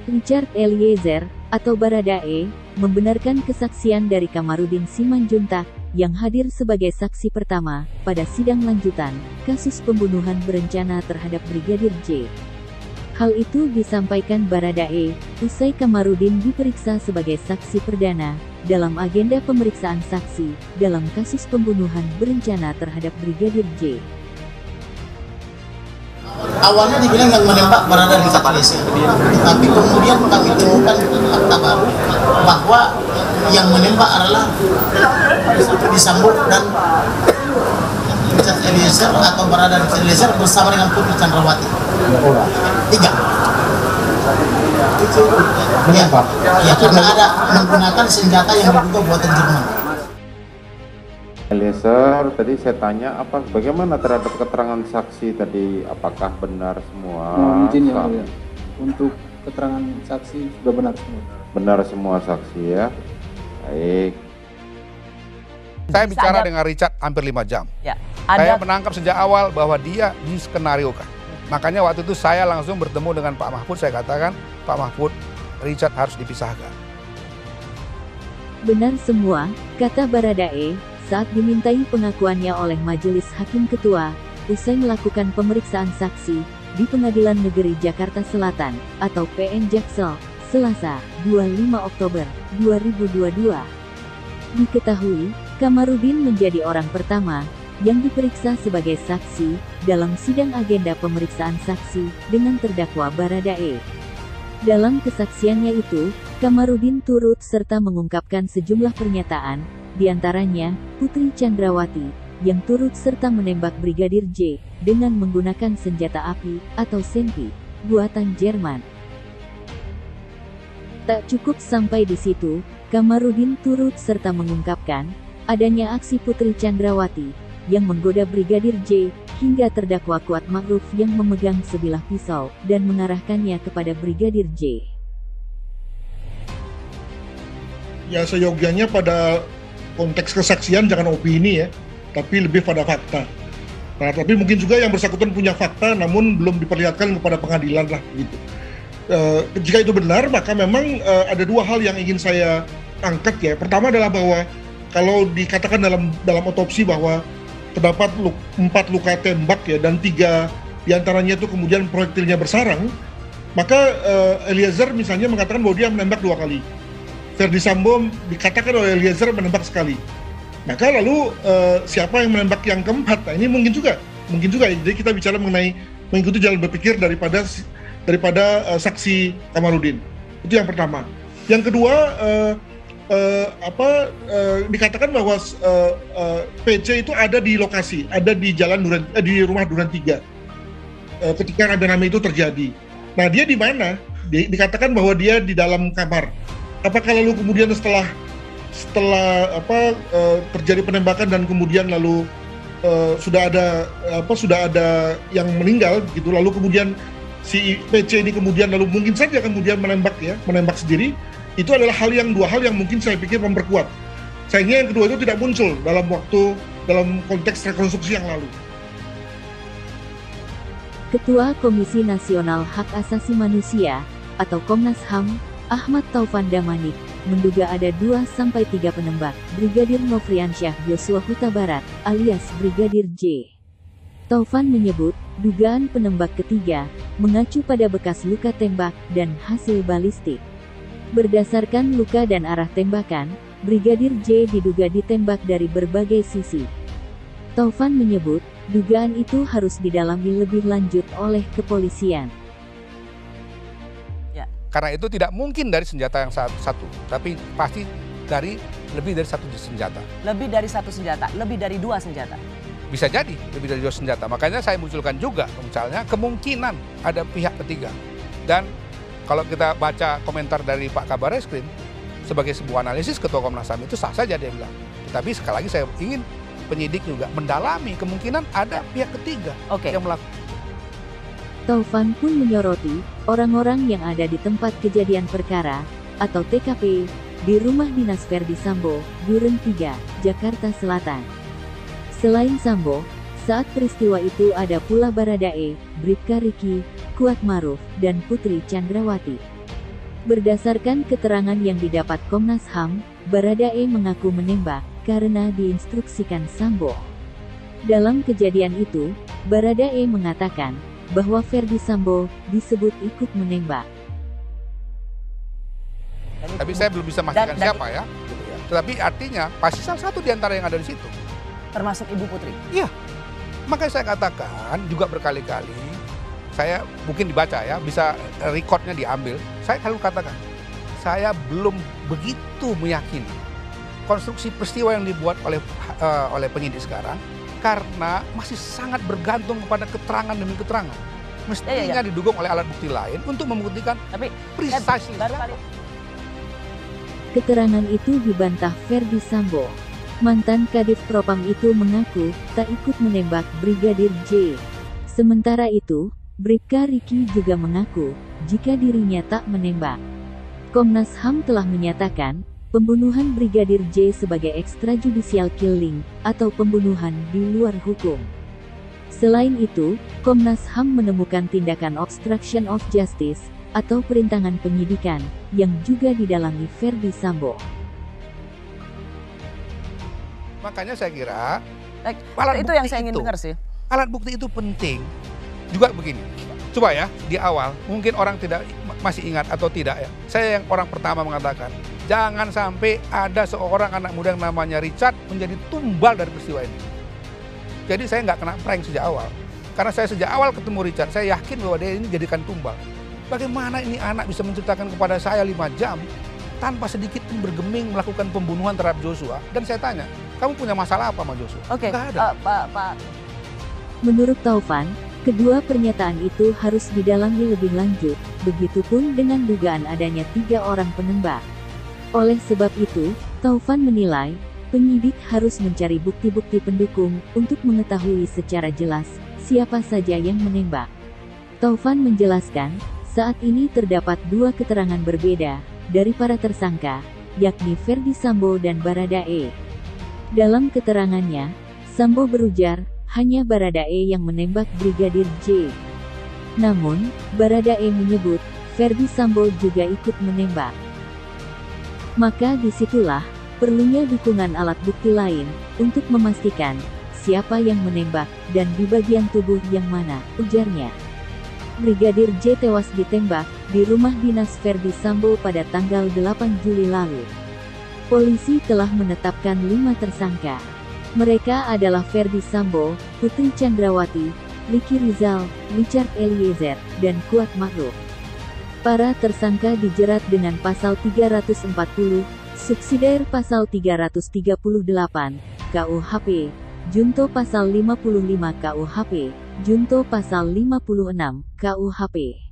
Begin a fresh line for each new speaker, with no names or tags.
Richard Eliezer, atau Baradae, membenarkan kesaksian dari Kamarudin Simanjuntak, yang hadir sebagai saksi pertama, pada sidang lanjutan, kasus pembunuhan berencana terhadap Brigadir J. Hal itu disampaikan Baradae, usai Kamarudin diperiksa sebagai saksi perdana, dalam agenda pemeriksaan saksi, dalam kasus pembunuhan berencana terhadap Brigadir J.
Awalnya dibilang yang menembak berada di Indonesia, tapi kemudian kami temukan fakta baru bahwa yang menembak adalah Ferdy Sambo dan Richard Eliezer atau berada di Eliezer bersama dengan Putri Chandrawati. 3. Ya, karena ada menggunakan senjata yang diduga buatan Jerman.
Eliezer, tadi saya tanya bagaimana terhadap keterangan saksi tadi, apakah benar semua?
Izin ya, ya. Untuk keterangan saksi sudah benar semua.
Benar semua saksi ya. Baik.
Saya bicara dengan Richard hampir 5 jam.
Ya,
saya menangkap sejak awal bahwa dia diskenariokan. Makanya waktu itu saya langsung bertemu dengan Pak Mahfud, saya katakan, Pak Mahfud, Richard harus dipisahkan.
Benar semua, kata Baradae, saat dimintai pengakuannya oleh Majelis Hakim Ketua, usai melakukan pemeriksaan saksi, di Pengadilan Negeri Jakarta Selatan, atau PN Jaksel, Selasa, 25 Oktober, 2022. Diketahui, Kamarudin menjadi orang pertama, yang diperiksa sebagai saksi, dalam sidang agenda pemeriksaan saksi, dengan terdakwa Baradae. Dalam kesaksiannya itu, Kamarudin turut serta mengungkapkan sejumlah pernyataan, diantaranya, Putri Chandrawati, yang turut serta menembak Brigadir J, dengan menggunakan senjata api, atau senpi, buatan Jerman. Tak cukup sampai di situ, Kamarudin turut serta mengungkapkan, adanya aksi Putri Chandrawati, yang menggoda Brigadir J, hingga terdakwa Kuat Ma'ruf yang memegang sebilah pisau, dan mengarahkannya kepada Brigadir J.
Ya, seyogianya pada konteks kesaksian jangan opini ya, tapi lebih pada fakta. Nah, tapi mungkin juga yang bersangkutan punya fakta namun belum diperlihatkan kepada pengadilan lah gitu. Jika itu benar, maka memang ada 2 hal yang ingin saya angkat ya. Pertama adalah bahwa kalau dikatakan dalam otopsi bahwa terdapat 4 luka tembak ya, dan 3 diantaranya itu kemudian proyektilnya bersarang, maka Eliezer misalnya mengatakan bahwa dia menembak 2 kali. Ferdy Sambo dikatakan oleh Eliezer menembak sekali. Maka lalu siapa yang menembak yang keempat? Nah, ini mungkin juga. Jadi kita bicara mengenai mengikuti jalan berpikir daripada saksi Kamarudin. Itu yang pertama. Yang kedua, dikatakan bahwa PC itu ada di lokasi, ada di di rumah Duren 3 ketika rame-rame itu terjadi. Nah, dia di mana? Dikatakan bahwa dia di dalam kamar. Apakah lalu kemudian setelah terjadi penembakan dan kemudian lalu sudah ada yang meninggal gitu, lalu kemudian si PC ini kemudian lalu mungkin saja kemudian menembak sendiri. Itu adalah 2 hal yang mungkin saya pikir memperkuat. Sayangnya yang kedua itu tidak muncul dalam konteks rekonstruksi yang lalu.
Ketua Komisi Nasional Hak Asasi Manusia, atau Komnas HAM, Ahmad Taufan Damanik, menduga ada 2-3 penembak Brigadir Nofriansyah Yosua Huta Barat, alias Brigadir J. Taufan menyebut, dugaan penembak ketiga, mengacu pada bekas luka tembak, dan hasil balistik. Berdasarkan luka dan arah tembakan, Brigadir J diduga ditembak dari berbagai sisi. Taufan menyebut, dugaan itu harus didalami lebih lanjut oleh kepolisian.
Karena itu tidak mungkin dari senjata yang satu, tapi pasti dari lebih dari 1 senjata.
Lebih dari 1 senjata, lebih dari 2 senjata.
Bisa jadi lebih dari 2 senjata. Makanya saya munculkan juga, misalnya kemungkinan ada pihak ketiga. Dan kalau kita baca komentar dari Pak Kabar Reskrim, sebagai sebuah analisis Ketua Komnas HAM itu sah saja dia bilang. Tapi sekali lagi saya ingin penyidik juga mendalami kemungkinan ada pihak ketiga yang melakukan.
Taufan pun menyoroti, orang-orang yang ada di tempat kejadian perkara, atau TKP, di rumah dinas Ferdy Sambo, Duren 3, Jakarta Selatan. Selain Sambo, saat peristiwa itu ada pula Baradae, Bribka Riki, Kuat Ma'ruf, dan Putri Chandrawati. Berdasarkan keterangan yang didapat Komnas HAM, Baradae mengaku menembak karena diinstruksikan Sambo. Dalam kejadian itu, Baradae mengatakan bahwa Ferdi Sambo disebut ikut menembak.
Tapi saya belum bisa memastikan siapa ya. Tetapi artinya pasti salah satu di antara yang ada di situ.
Termasuk Ibu Putri?
Iya. Makanya saya katakan juga berkali-kali, saya mungkin dibaca ya, bisa recordnya diambil. Saya selalu katakan, saya belum begitu meyakini konstruksi peristiwa yang dibuat oleh penyidik sekarang, karena masih sangat bergantung kepada keterangan demi keterangan. Mestinya didukung oleh alat bukti lain untuk membuktikan precisely.
Keterangan itu dibantah Ferdi Sambo. Mantan Kadif Propam itu mengaku tak ikut menembak Brigadir J. Sementara itu, Bribka Riki juga mengaku jika dirinya tak menembak. Komnas HAM telah menyatakan pembunuhan Brigadir J sebagai extrajudicial killing atau pembunuhan di luar hukum. Selain itu, Komnas HAM menemukan tindakan obstruction of justice atau perintangan penyidikan yang juga didalangi Ferdi Sambo.
Makanya saya kira
itu yang saya ingin dengar sih.
Alat bukti itu penting. Juga begini, coba ya di awal mungkin orang tidak masih ingat atau tidak ya. Saya yang orang pertama mengatakan jangan sampai ada seorang anak muda yang namanya Richard menjadi tumbal dari peristiwa ini. Jadi saya nggak kena prank sejak awal. Karena saya sejak awal ketemu Richard, saya yakin bahwa dia ini jadikan tumbal. Bagaimana ini anak bisa menceritakan kepada saya 5 jam tanpa sedikit pun bergeming melakukan pembunuhan terhadap Joshua. Dan saya tanya, kamu punya masalah apa sama Joshua?
Oke,
nggak ada.
Pak.
Menurut Taufan, kedua pernyataan itu harus didalami lebih lanjut, begitupun dengan dugaan adanya 3 orang penembak. Oleh sebab itu, Taufan menilai, penyidik harus mencari bukti-bukti pendukung untuk mengetahui secara jelas siapa saja yang menembak. Taufan menjelaskan, saat ini terdapat 2 keterangan berbeda dari para tersangka, yakni Ferdi Sambo dan Baradae. Dalam keterangannya, Sambo berujar, hanya Baradae yang menembak Brigadir J. Namun, Baradae menyebut, Ferdi Sambo juga ikut menembak. Maka disitulah, perlunya dukungan alat bukti lain, untuk memastikan, siapa yang menembak, dan di bagian tubuh yang mana, ujarnya. Brigadir J tewas ditembak, di rumah dinas Ferdi Sambo pada tanggal 8 Juli lalu. Polisi telah menetapkan 5 tersangka. Mereka adalah Ferdi Sambo, Putri Chandrawati, Ricky Rizal, Richard Eliezer, dan Kuat Ma'ruf. Para tersangka dijerat dengan pasal 340, subsidiar pasal 338, KUHP, junto pasal 55 KUHP, junto pasal 56, KUHP.